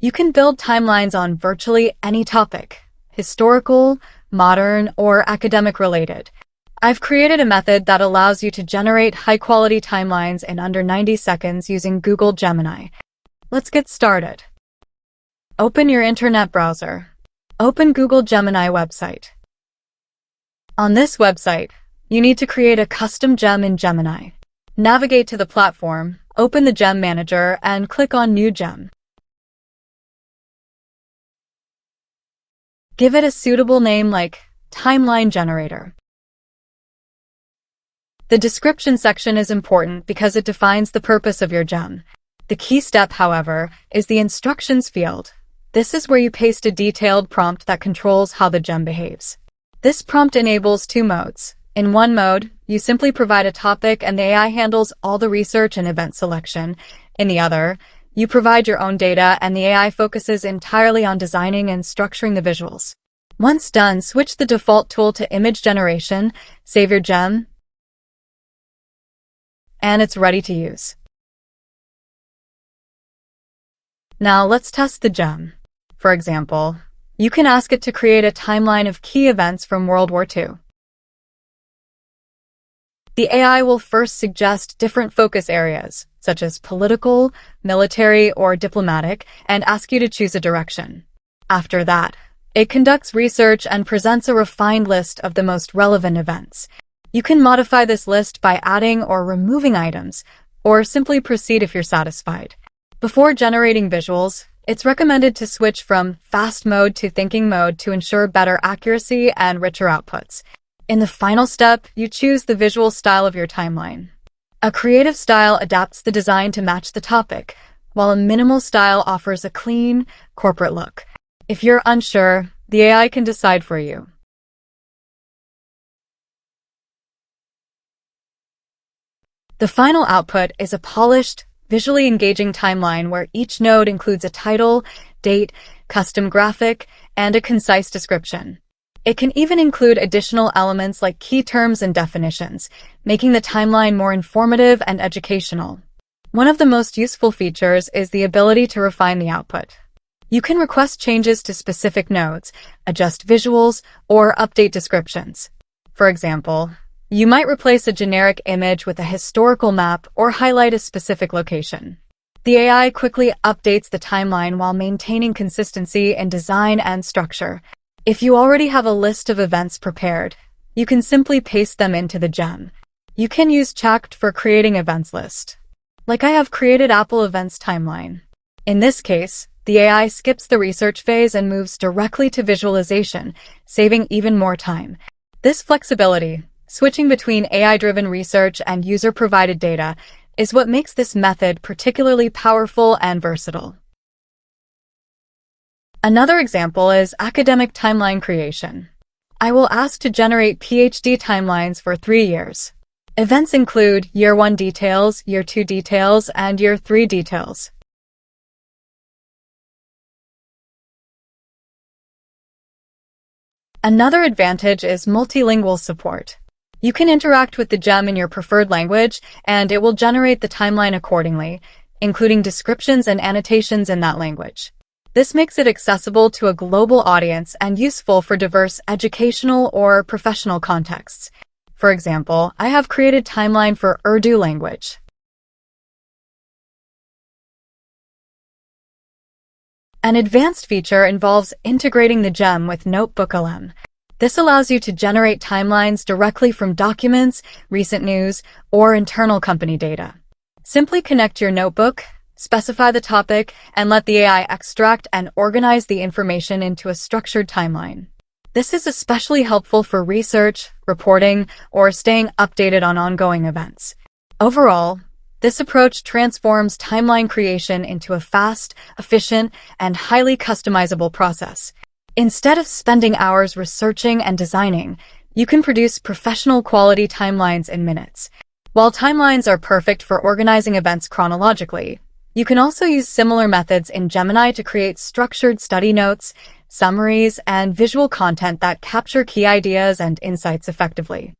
You can build timelines on virtually any topic, historical, modern, or academic related. I've created a method that allows you to generate high-quality timelines in under 90 seconds using Google Gemini. Let's get started. Open your internet browser. Open Google Gemini website. On this website, you need to create a custom gem in Gemini. Navigate to the platform, open the Gem Manager, and click on New Gem. Give it a suitable name like Timeline Generator. The description section is important because it defines the purpose of your gem. The key step, however, is the instructions field. This is where you paste a detailed prompt that controls how the gem behaves. This prompt enables two modes. In one mode, you simply provide a topic and the AI handles all the research and event selection. In the other, you provide your own data and the AI focuses entirely on designing and structuring the visuals. Once done, switch the default tool to image generation, save your gem, and it's ready to use. Now let's test the gem. For example, you can ask it to create a timeline of key events from World War II. The AI will first suggest different focus areas, such as political, military, or diplomatic, and ask you to choose a direction. After that, it conducts research and presents a refined list of the most relevant events. You can modify this list by adding or removing items, or simply proceed if you're satisfied. Before generating visuals, it's recommended to switch from fast mode to thinking mode to ensure better accuracy and richer outputs. In the final step, you choose the visual style of your timeline. A creative style adapts the design to match the topic, while a minimal style offers a clean, corporate look. If you're unsure, the AI can decide for you. The final output is a polished, visually engaging timeline where each node includes a title, date, custom graphic, and a concise description. It can even include additional elements like key terms and definitions, making the timeline more informative and educational. One of the most useful features is the ability to refine the output. You can request changes to specific nodes, adjust visuals, or update descriptions. For example, you might replace a generic image with a historical map or highlight a specific location. The AI quickly updates the timeline while maintaining consistency in design and structure. If you already have a list of events prepared, you can simply paste them into the gem. You can use ChatGPT for creating events list. Like I have created Apple events timeline. In this case, the AI skips the research phase and moves directly to visualization, saving even more time. This flexibility, switching between AI-driven research and user-provided data, is what makes this method particularly powerful and versatile. Another example is academic timeline creation. I will ask to generate PhD timelines for 3 years. Events include Year 1 details, Year 2 details, and Year 3 details. Another advantage is multilingual support. You can interact with the gem in your preferred language, and it will generate the timeline accordingly, including descriptions and annotations in that language. This makes it accessible to a global audience and useful for diverse educational or professional contexts. For example, I have created timeline for Urdu language. An advanced feature involves integrating the gem with NotebookLM. This allows you to generate timelines directly from documents, recent news, or internal company data. Simply connect your notebook, specify the topic, and let the AI extract and organize the information into a structured timeline. This is especially helpful for research, reporting, or staying updated on ongoing events. Overall, this approach transforms timeline creation into a fast, efficient, and highly customizable process. Instead of spending hours researching and designing, you can produce professional quality timelines in minutes. While timelines are perfect for organizing events chronologically, you can also use similar methods in Gemini to create structured study notes, summaries, and visual content that capture key ideas and insights effectively.